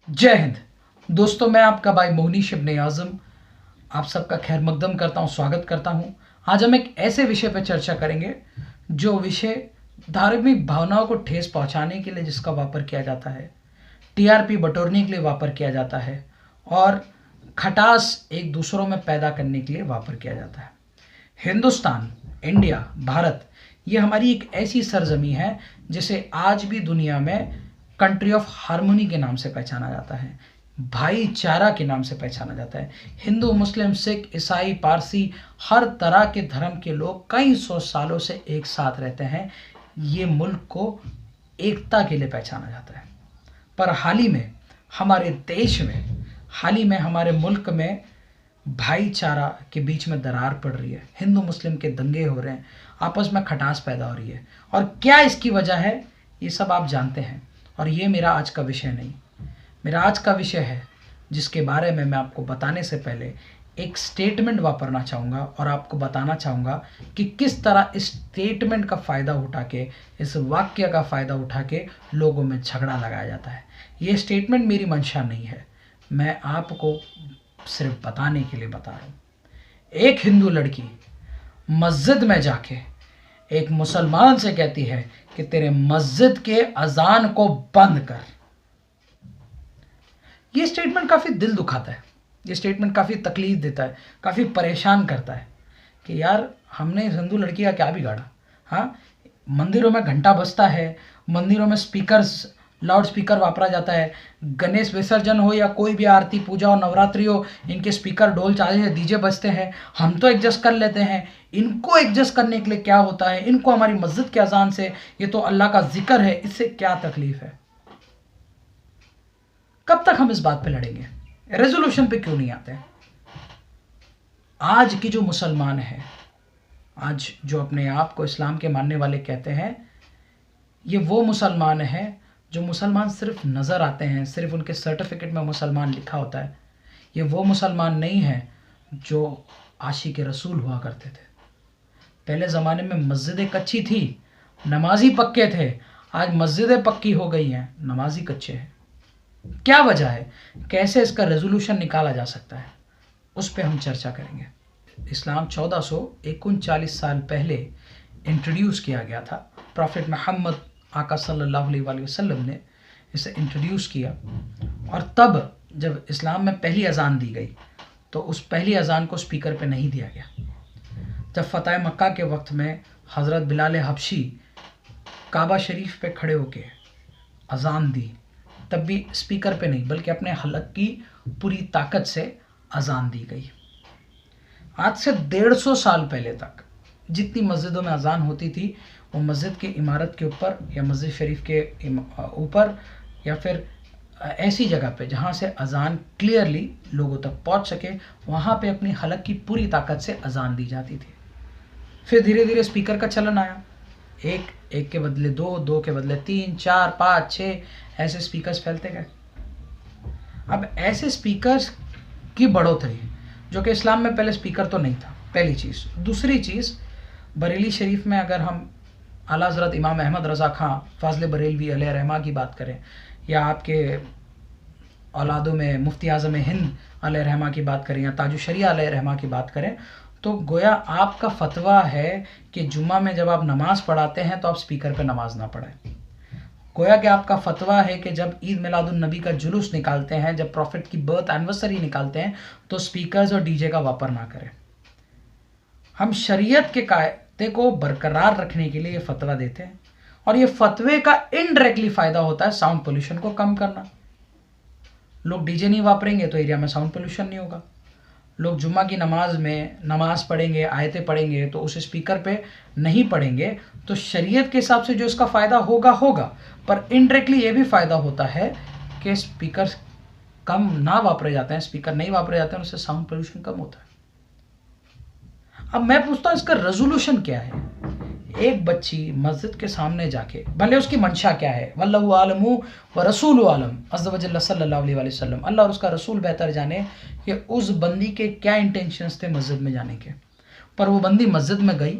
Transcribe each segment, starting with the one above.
जय हिंद। दोस्तों, मैं आपका भाई मोहनीश इब्ने आज़म आप सबका खैर मकदम करता हूँ, स्वागत करता हूँ। आज हम एक ऐसे विषय पर चर्चा करेंगे जो विषय धार्मिक भावनाओं को ठेस पहुँचाने के लिए जिसका वापर किया जाता है, टीआरपी बटोरने के लिए वापर किया जाता है और खटास एक दूसरों में पैदा करने के लिए वापर किया जाता है। हिंदुस्तान, इंडिया, भारत, ये हमारी एक ऐसी सरजमी है जिसे आज भी दुनिया में कंट्री ऑफ हार्मोनी के नाम से पहचाना जाता है, भाईचारा के नाम से पहचाना जाता है। हिंदू, मुस्लिम, सिख, ईसाई, पारसी, हर तरह के धर्म के लोग कई सौ सालों से एक साथ रहते हैं। ये मुल्क को एकता के लिए पहचाना जाता है। पर हाल ही में हमारे देश में, हाल ही में हमारे मुल्क में भाईचारा के बीच में दरार पड़ रही है। हिंदू मुस्लिम के दंगे हो रहे हैं, आपस में खटास पैदा हो रही है। और क्या इसकी वजह है, ये सब आप जानते हैं। और ये मेरा आज का विषय नहीं, मेरा आज का विषय है जिसके बारे में मैं आपको बताने से पहले एक स्टेटमेंट वापरना चाहूँगा और आपको बताना चाहूँगा कि किस तरह इस स्टेटमेंट का फ़ायदा उठा के, इस वाक्य का फ़ायदा उठा के लोगों में झगड़ा लगाया जाता है। ये स्टेटमेंट मेरी मंशा नहीं है, मैं आपको सिर्फ बताने के लिए बता रहा हूँ। एक हिंदू लड़की मस्जिद में जाके एक मुसलमान से कहती है कि तेरे मस्जिद के अजान को बंद कर। ये स्टेटमेंट काफ़ी दिल दुखाता है, ये स्टेटमेंट काफ़ी तकलीफ देता है, काफ़ी परेशान करता है कि यार हमने हिंदू लड़की का क्या बिगाड़ा। हाँ, मंदिरों में घंटा बजता है, मंदिरों में स्पीकर्स, लाउड स्पीकर वापरा जाता है। गणेश विसर्जन हो या कोई भी आरती पूजा हो, नवरात्रि हो, इनके स्पीकर ढोल चाहे हैं, डीजे बजते हैं। हम तो एडजस्ट कर लेते हैं, इनको एडजस्ट करने के लिए क्या होता है? इनको हमारी मस्जिद के अजान से, ये तो अल्लाह का जिक्र है, इससे क्या तकलीफ है? कब तक हम इस बात पे लड़ेंगे? रेजोल्यूशन पे क्यों नहीं आते हैं? आज की जो मुसलमान है, आज जो अपने आप को इस्लाम के मानने वाले कहते हैं, ये वो मुसलमान है जो मुसलमान सिर्फ नज़र आते हैं, सिर्फ उनके सर्टिफिकेट में मुसलमान लिखा होता है। ये वो मुसलमान नहीं है जो आशिक रसूल हुआ करते थे। पहले ज़माने में मस्जिदें कच्ची थी, नमाजी पक्के थे। आज मस्जिदें पक्की हो गई हैं, नमाजी कच्चे हैं। क्या वजह है? कैसे इसका रेजोल्यूशन निकाला जा सकता है, उस पर हम चर्चा करेंगे। इस्लाम 1439 साल पहले इंट्रोड्यूस किया गया था। प्रॉफिट मोहम्मद आका सल्लल्लाहु अलैहि वसल्लम ने इसे इंट्रोड्यूस किया। और तब जब इस्लाम में पहली अजान दी गई तो उस पहली अजान को स्पीकर पे नहीं दिया गया। जब फ़तह मक्का के वक्त में हज़रत बिलाल हबशी काबा शरीफ पे खड़े होके अजान दी, तब भी स्पीकर पे नहीं बल्कि अपने हलक की पूरी ताकत से अजान दी गई। आज से 150 साल पहले तक जितनी मस्जिदों में अजान होती थी, वो मस्जिद की इमारत के ऊपर या मस्जिद शरीफ के ऊपर या फिर ऐसी जगह पे जहाँ से अजान क्लियरली लोगों तक पहुँच सके, वहाँ पे अपनी हलक की पूरी ताकत से अजान दी जाती थी। फिर धीरे धीरे स्पीकर का चलन आया। एक के बदले दो के बदले 3, 4, 5, 6 ऐसे स्पीकर्स फैलते गए। अब ऐसे स्पीकर्स की बढ़ोतरी, जो कि इस्लाम में पहले स्पीकर तो नहीं था, पहली चीज़। दूसरी चीज़, बरेली शरीफ में अगर हम आला हज़रत इमाम अहमद रज़ा खां फाज़िल बरेलवी अलैहि रहमा की बात करें, या आपके औलादों में मुफ्ती आज़म हिंद अलैहि रहमा की बात करें, या ताजु शरिया अलैहि रहमा की बात करें, तो गोया आपका फतवा है कि जुम्मा में जब आप नमाज़ पढ़ाते हैं तो आप स्पीकर पे नमाज ना पढ़ें। गोया कि आपका फतवा है कि जब ईद मिलादुन नबी का जुलूस निकालते हैं, जब प्रॉफिट की बर्थ एनिवर्सरी निकालते हैं, तो स्पीकर्स और डीजे का वापर ना करें। हम शरीयत के कायदे को बरकरार रखने के लिए ये फतवा देते हैं, और ये फतवे का इनडायरेक्टली फ़ायदा होता है साउंड पोल्यूशन को कम करना। लोग डीजे नहीं वापरेंगे तो एरिया में साउंड पोल्यूशन नहीं होगा। लोग जुम्मा की नमाज में नमाज पढ़ेंगे, आयतें पढ़ेंगे, तो उस स्पीकर पे नहीं पढ़ेंगे, तो शरीयत के हिसाब से जो इसका फ़ायदा होगा, पर इनडायरेक्टली ये भी फ़ायदा होता है कि स्पीकर कम ना वापरे जाते हैं, स्पीकर नहीं वापरे जाते हैं, उससे साउंड पोल्यूशन कम होता है। अब मैं पूछता हूँ, इसका रेजोल्यूशन क्या है? एक बच्ची मस्जिद के सामने जाके, भले उसकी मंशा क्या है, वल्लाहु आलमु व रसूलु आलम, अज़्ज़ व जल्ल सल्लल्लाहु अलैहि वसल्लम, अल्लाह और उसका रसूल बेहतर जाने कि उस बंदी के क्या इंटेंशंस थे मस्जिद में जाने के। पर वो बंदी मस्जिद में गई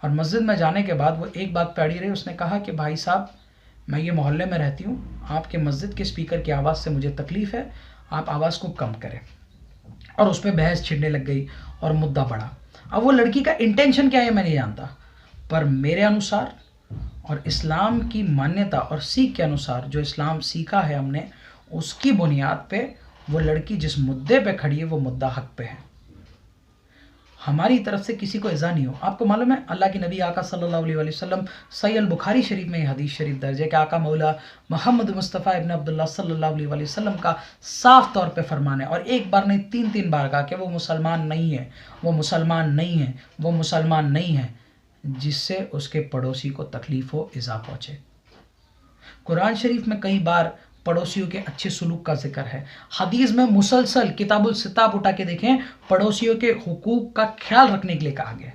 और मस्जिद में जाने के बाद वो एक बात पे अड़ी रही। उसने कहा कि भाई साहब, मैं ये मोहल्ले में रहती हूँ, आपके मस्जिद के स्पीकर की आवाज़ से मुझे तकलीफ़ है, आप आवाज़ को कम करें। और उस पर बहस छिड़ने लग गई और मुद्दा बढ़ा। अब वो लड़की का इंटेंशन क्या है मैं नहीं जानता, पर मेरे अनुसार और इस्लाम की मान्यता और सीख के अनुसार, जो इस्लाम सीखा है हमने, उसकी बुनियाद पे वो लड़की जिस मुद्दे पे खड़ी है वो मुद्दा हक पे है। हमारी तरफ से किसी को इज़ा नहीं हो। आपको मालूम है अल्लाह के नबी आका सल्लल्लाहु अलैहि वसल्लम, सही अल बुखारी शरीफ में ये हदीस शरीफ दर्ज है कि आका मौला मोहम्मद मुस्तफ़ा इब्न अब्दुल्ला सल्लल्लाहु अलैहि वसल्लम का साफ तौर पे फरमान है, और एक बार नहीं 3 बार कहा कि वो मुसलमान नहीं है, वो मुसलमान नहीं है, वो मुसलमान नहीं है, जिससे उसके पड़ोसी को तकलीफ़ हो, इज़ा पहुँचे। कुरान शरीफ में कई बार पड़ोसियों के अच्छे सुलूक का जिक्र है। हदीस में मुसलसल किताबुल सिताब उठा के देखें, पड़ोसियों के हुकूक का ख्याल रखने के लिए कहा गया।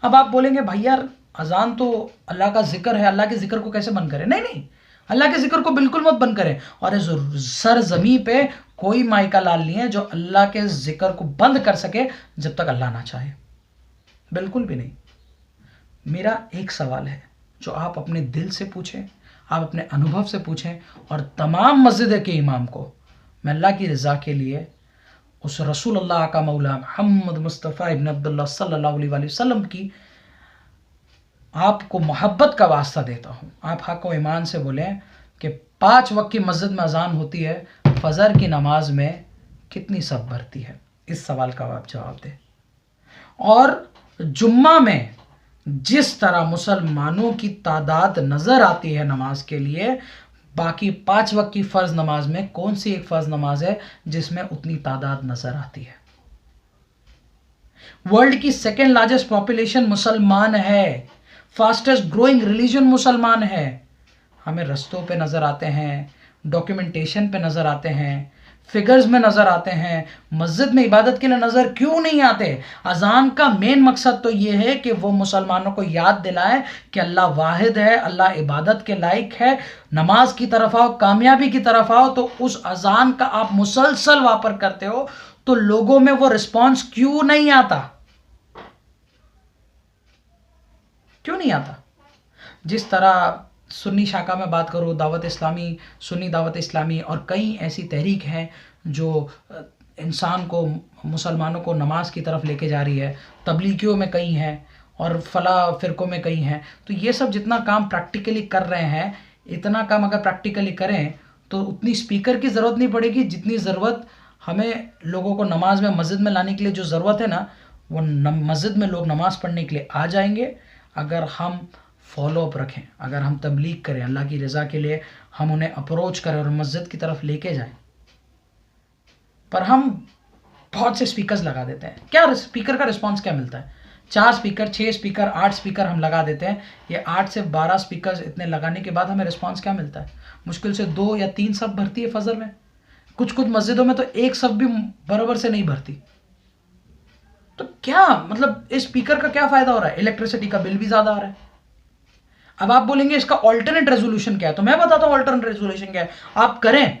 अब आप बोलेंगे भाई यार अजान तो अल्लाह का जिक्र है, अल्लाह के जिक्र को कैसे बंद करें? नहीं नहीं, अल्लाह के जिक्र को बिल्कुल मत बंद करें। और इस सर जमी पे कोई माइका लाल नहीं है जो अल्लाह के जिक्र को बंद कर सके जब तक अल्लाह ना चाहे, बिल्कुल भी नहीं। मेरा एक सवाल है जो आप अपने दिल से पूछें, आप अपने अनुभव से पूछें, और तमाम मस्जिद के इमाम को मैं अल्लाह की रज़ा के लिए उस रसूल अल्लाह का मौला मोहम्मद मुस्तफ़ा इब्न अब्दुल्ला सल्लल्लाहु अलैहि वसल्लम की आपको मोहब्बत का वास्ता देता हूँ। आप हक़ व ईमान से बोलें कि 5 वक्त की मस्जिद में अजान होती है, फजर की नमाज में कितनी सब भरती है? इस सवाल का आप जवाब दें। और जुम्मा में जिस तरह मुसलमानों की तादाद नज़र आती है नमाज के लिए, बाकी 5 वक्त की फ़र्ज़ नमाज में कौन सी एक फ़र्ज़ नमाज है जिसमें उतनी तादाद नज़र आती है? वर्ल्ड की सेकेंड लार्जेस्ट पॉपुलेशन मुसलमान है, फास्टेस्ट ग्रोइंग रिलीजन मुसलमान है। हमें रस्तों पे नज़र आते हैं, डॉक्यूमेंटेशन पे नज़र आते हैं, फिगर्स में नज़र आते हैं, मस्जिद में इबादत के लिए नज़र क्यों नहीं आते? अजान का मेन मकसद तो ये है कि वो मुसलमानों को याद दिलाए कि अल्लाह वाहिद है, अल्लाह इबादत के लायक है, नमाज की तरफ आओ, कामयाबी की तरफ आओ। तो उस अजान का आप मुसलसल वापर करते हो, तो लोगों में वो रिस्पॉन्स क्यों नहीं आता? क्यों नहीं आता? जिस तरह सुन्नी शाखा में बात करो, दावत इस्लामी, सुन्नी दावत इस्लामी और कई ऐसी तहरीक हैं जो इंसान को, मुसलमानों को नमाज की तरफ लेके जा रही है। तबलीगियों में कई हैं और फला फ़िरक़ों में कई हैं। तो ये सब जितना काम प्रैक्टिकली कर रहे हैं, इतना काम अगर प्रैक्टिकली करें तो उतनी स्पीकर की ज़रूरत नहीं पड़ेगी जितनी ज़रूरत हमें लोगों को नमाज में, मस्जिद में लाने के लिए जो ज़रूरत है ना, वो मस्जिद में लोग नमाज़ पढ़ने के लिए आ जाएंगे अगर हम फॉलो अप रखें, अगर हम तबलीग करें, अल्लाह की रज़ा के लिए हम उन्हें अप्रोच करें और मस्जिद की तरफ लेके जाएं। पर हम बहुत से स्पीकर्स लगा देते हैं। क्या स्पीकर का रिस्पांस क्या मिलता है? 4 स्पीकर, 6 स्पीकर, 8 स्पीकर हम लगा देते हैं। ये 8 से 12 स्पीकर इतने लगाने के बाद हमें रिस्पांस क्या मिलता है? मुश्किल से 2 या 3 सब भरती है फजर में। कुछ कुछ मस्जिदों में तो एक सब भी बराबर से नहीं भरती। तो क्या मतलब इस स्पीकर का क्या फ़ायदा हो रहा है? इलेक्ट्रिसिटी का बिल भी ज़्यादा आ रहा है। अब आप बोलेंगे इसका ऑल्टरनेट रेजोल्यूशन क्या है, तो मैं बताता हूं ऑल्टरनेट रेजोल्यूशन क्या है। आप करें,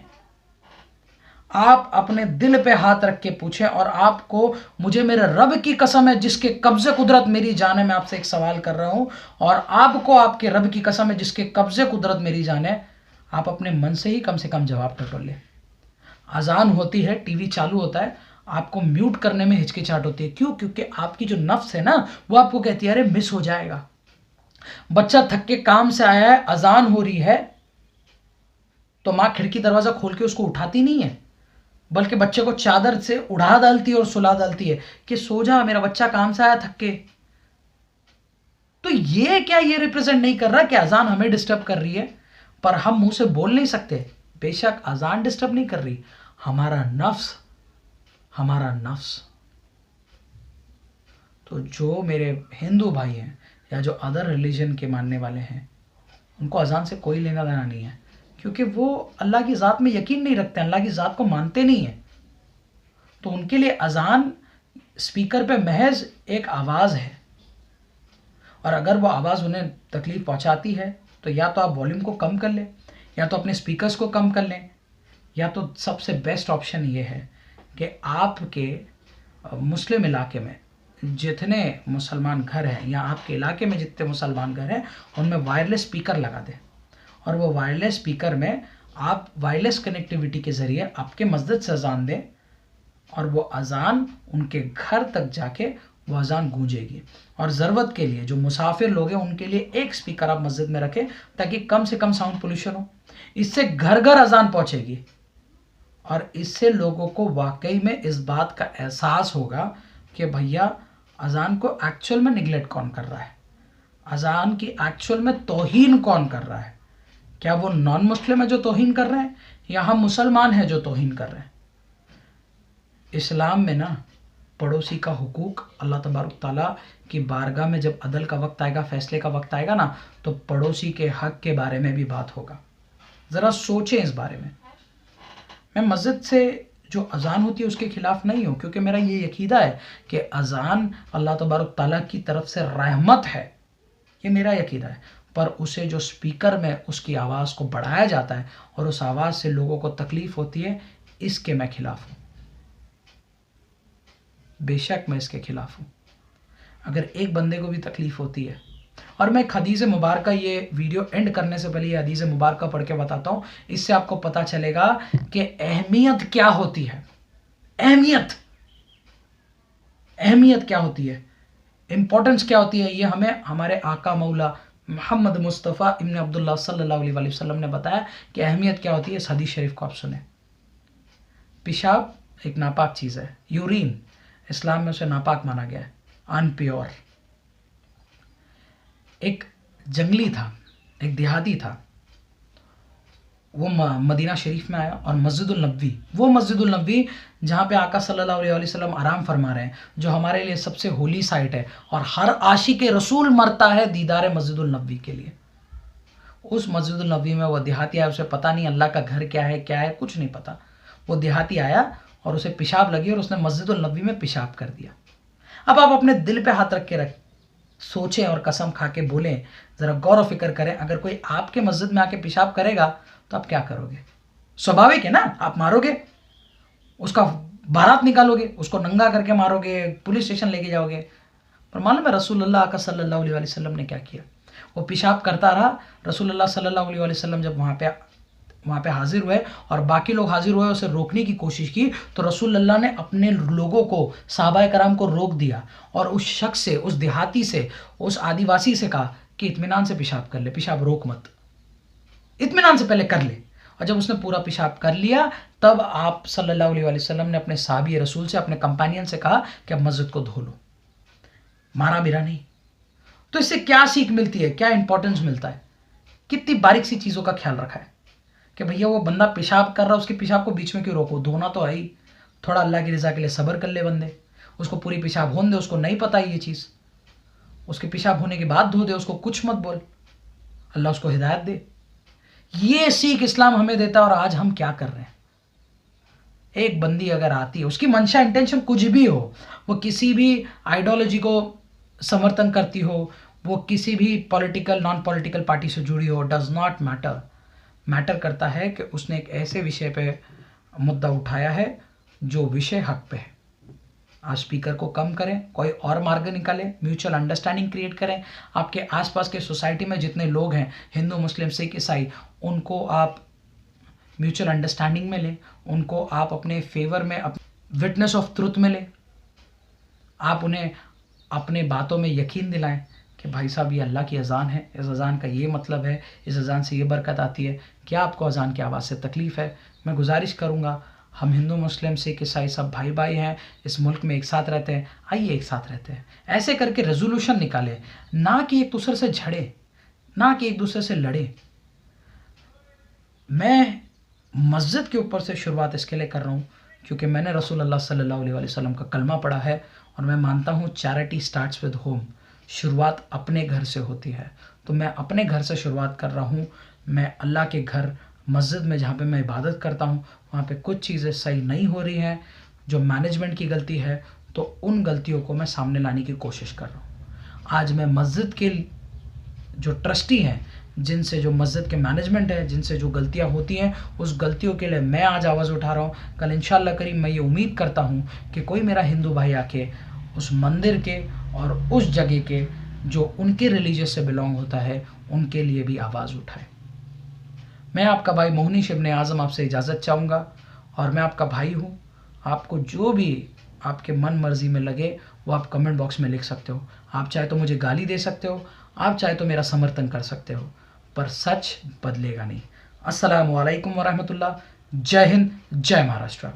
आप अपने दिल पे हाथ रख के पूछें, और आपको, मुझे मेरे रब की कसम है जिसके कब्जे कुदरत मेरी जान है, मैं आपसे एक सवाल कर रहा हूं, और आपको आपके रब की कसम है जिसके कब्जे कुदरत मेरी जान है, आप अपने मन से ही कम जवाब टटोल लें। अजान होती है, टीवी चालू होता है, आपको म्यूट करने में हिचकिचाहट होती है। क्यों? क्योंकि आपकी जो नफ्स है ना, वो आपको कहती है अरे मिस हो जाएगा। बच्चा थक के काम से आया है, अजान हो रही है, तो माँ खिड़की दरवाजा खोल के उसको उठाती नहीं है, बल्कि बच्चे को चादर से उड़ा डालती है और सुला डालती है कि सो जा, मेरा बच्चा काम से आया थक के। तो ये क्या, ये रिप्रेजेंट नहीं कर रहा कि अजान हमें डिस्टर्ब कर रही है? पर हम मुंह से बोल नहीं सकते, बेशक अजान डिस्टर्ब नहीं कर रही, हमारा नफ्स, हमारा नफ्स। तो जो मेरे हिंदू भाई हैं या जो अदर रिलीजन के मानने वाले हैं, उनको अजान से कोई लेना देना नहीं है, क्योंकि वो अल्लाह की ज़ात में यकीन नहीं रखते, अल्लाह की ज़ात को मानते नहीं हैं। तो उनके लिए अजान स्पीकर पे महज एक आवाज़ है, और अगर वो आवाज़ उन्हें तकलीफ़ पहुंचाती है तो या तो आप वॉल्यूम को कम कर लें, या तो अपने स्पीकर्स को कम कर लें, या तो सबसे बेस्ट ऑप्शन ये है कि आपके मुस्लिम इलाके में जितने मुसलमान घर हैं, या आपके इलाके में जितने मुसलमान घर हैं, उनमें वायरलेस स्पीकर लगा दें। और वो वायरलेस स्पीकर में आप वायरलेस कनेक्टिविटी के ज़रिए आपके मस्जिद से अजान दें और वो अजान उनके घर तक जाके वो अजान गूंजेगी। और ज़रूरत के लिए जो मुसाफिर लोग हैं उनके लिए एक स्पीकर आप मस्जिद में रखें ताकि कम से कम साउंड पोल्यूशन हो। इससे घर घर अजान पहुंचेगी और इससे लोगों को वाकई में इस बात का एहसास होगा कि भैया अजान को एक्चुअल में निगलेक्ट कौन कर रहा है, अजान की एक्चुअल में तौहीन कौन कर रहा है। क्या वो नॉन मुस्लिम है जो तौहीन कर रहे हैं या हम मुसलमान हैं जो तौहीन कर रहे हैं। इस्लाम में ना पड़ोसी का हुकूक, अल्लाह तबारक ताला की बारगाह में जब अदल का वक्त आएगा, फैसले का वक्त आएगा ना, तो पड़ोसी के हक के बारे में भी बात होगा। ज़रा सोचें इस बारे में। मैं मस्जिद से जो अजान होती है उसके खिलाफ नहीं हूँ, क्योंकि मेरा ये यकीदा है कि अजान अल्लाह तबारक ताला की तरफ से रहमत है, ये मेरा यकीदा है। पर उसे जो स्पीकर में उसकी आवाज़ को बढ़ाया जाता है और उस आवाज़ से लोगों को तकलीफ़ होती है, इसके मैं खिलाफ हूँ। बेशक मैं इसके खिलाफ हूँ। अगर एक बंदे को भी तकलीफ़ होती है, और मैं एक हदीस मुबारक, ये वीडियो एंड करने से पहले ये हदीस मुबारक पढ़ के बताता हूँ, इससे आपको पता चलेगा कि अहमियत क्या होती है। अहमियत क्या होती है, इंपॉर्टेंस क्या होती है, ये हमें हमारे आका मौला मोहम्मद मुस्तफ़ा इब्न अब्दुल्लाह सल्लल्लाहु अलैहि वसल्लम ने बताया कि अहमियत क्या होती है। इस हदीस शरीफ को आप सुने। पेशाब एक नापाक चीज़ है, यूरिन इस्लाम में उसे नापाक माना गया है, अनप्योर। एक जंगली था, एक देहाती था, वो मदीना शरीफ में आया और मस्जिदुल नबवी, वो मस्जिदुल नबवी जहाँ पे आका सल्लल्लाहु अलैहि वसल्लम आराम फरमा रहे हैं, जो हमारे लिए सबसे होली साइट है और हर आशिक रसूल मरता है दीदार मस्जिदुल नबवी के लिए। उस मस्जिदुल नबवी में वो देहाती आया, उसे पता नहीं अल्लाह का घर क्या है कुछ नहीं पता। वो देहाती आया और उसे पेशाब लगी और उसने मस्जिदुल नबवी में पेशाब कर दिया। अब आप अपने दिल पे हाथ रख के सोचें और कसम खा के बोलें, ज़रा गौर फिक्र करें, अगर कोई आपके मस्जिद में आके पेशाब करेगा तो आप क्या करोगे? स्वाभाविक है ना, आप मारोगे, उसका बारात निकालोगे, उसको नंगा करके मारोगे, पुलिस स्टेशन लेके जाओगे। पर मालूम है रसूलुल्लाह का सल्लल्लाहु अलैहि वसल्लम ने क्या किया? वो पेशाब करता रहा। रसूलुल्लाह सल्लल्लाहु अलैहि वसल्लम जब वहाँ पे हाजिर हुए और बाकी लोग हाजिर हुए, उसे रोकने की कोशिश की, तो रसूलुल्लाह ने अपने लोगों को, सहाबाए कराम को रोक दिया और उस शख्स से, उस देहाती से, उस आदिवासी से कहा कि इत्मीनान से पेशाब कर ले, पेशाब रोक मत, इत्मीनान से पहले कर ले। और जब उसने पूरा पेशाब कर लिया तब आप सल्लल्लाहु अलैहि वसल्लम ने अपने साहबी रसूल से, अपने कंपेनियन से कहा कि अब मस्जिद को धो लो, मारा बिरा नहीं। तो इससे क्या सीख मिलती है, क्या इंपॉर्टेंस मिलता है? कितनी बारीक सी चीज़ों का ख्याल रखा है कि भैया वो बंदा पेशाब कर रहा है, उसके पेशाब को बीच में क्यों रोको? धोना तो है ही, थोड़ा अल्लाह की रज़ा के लिए सब्र कर ले बंदे, उसको पूरी पेशाब होने दे, उसको नहीं पता है ये चीज़, उसके पेशाब होने के बाद धो दे, उसको कुछ मत बोल, अल्लाह उसको हिदायत दे। ये सीख इस्लाम हमें देता है। और आज हम क्या कर रहे हैं? एक बंदी अगर आती है, उसकी मंशा इंटेंशन कुछ भी हो, वो किसी भी आइडियोलॉजी को समर्थन करती हो, वो किसी भी पॉलिटिकल नॉन पॉलिटिकल पार्टी से जुड़ी हो, डज नॉट मैटर। मैटर करता है कि उसने एक ऐसे विषय पे मुद्दा उठाया है जो विषय हक पे है। आप स्पीकर को कम करें, कोई और मार्ग निकालें, म्यूचुअल अंडरस्टैंडिंग क्रिएट करें। आपके आसपास के सोसाइटी में जितने लोग हैं, हिंदू मुस्लिम सिख ईसाई, उनको आप म्यूचुअल अंडरस्टैंडिंग में लें, उनको आप अपने फेवर में, विटनेस ऑफ ट्रुथ में लें। आप उन्हें अपने बातों में यकीन दिलाएं कि भाई साहब ये अल्लाह की अज़ान है, इस अज़ान का ये मतलब है, इस अज़ान से ये बरकत आती है। क्या आपको अज़ान की आवाज़ से तकलीफ़ है? मैं गुजारिश करूँगा, हम हिंदू मुस्लिम सिख ईसाई सब भाई भाई हैं, इस मुल्क में एक साथ रहते हैं, आइए एक साथ रहते हैं। ऐसे करके रेजोल्यूशन निकालें, ना कि एक दूसरे से झड़े, ना कि एक दूसरे से लड़े। मैं मस्जिद के ऊपर से शुरुआत इसके लिए कर रहा हूँ क्योंकि मैंने रसूलुल्लाह सल्लल्लाहु अलैहि वसल्लम का कलमा पढ़ा है और मैं मानता हूँ चैरिटी स्टार्ट्स विद होम, शुरुआत अपने घर से होती है। तो मैं अपने घर से शुरुआत कर रहा हूँ। मैं अल्लाह के घर मस्जिद में जहाँ पे मैं इबादत करता हूँ वहाँ पे कुछ चीज़ें सही नहीं हो रही हैं, जो मैनेजमेंट की गलती है, तो उन गलतियों को मैं सामने लाने की कोशिश कर रहा हूँ। आज मैं मस्जिद के जो ट्रस्टी हैं, जिनसे जो मस्जिद के मैनेजमेंट है, जिनसे जो गलतियां होती हैं, उस गलतियों के लिए मैं आज आवाज़ उठा रहा हूँ। कल इंशाअल्लाह करीम मैं ये उम्मीद करता हूँ कि कोई मेरा हिंदू भाई आके उस मंदिर के और उस जगह के जो उनके रिलीजियस से बिलोंग होता है, उनके लिए भी आवाज़ उठाए। मैं आपका भाई मोहनीश इब्ने आज़म आपसे इजाज़त चाहूँगा, और मैं आपका भाई हूँ। आपको जो भी आपके मन मर्ज़ी में लगे वो आप कमेंट बॉक्स में लिख सकते हो। आप चाहे तो मुझे गाली दे सकते हो, आप चाहे तो मेरा समर्थन कर सकते हो, पर सच बदलेगा नहीं। अस्सलामु अलैकुम वरहमतुल्लाह। जय हिंद, जय महाराष्ट्र।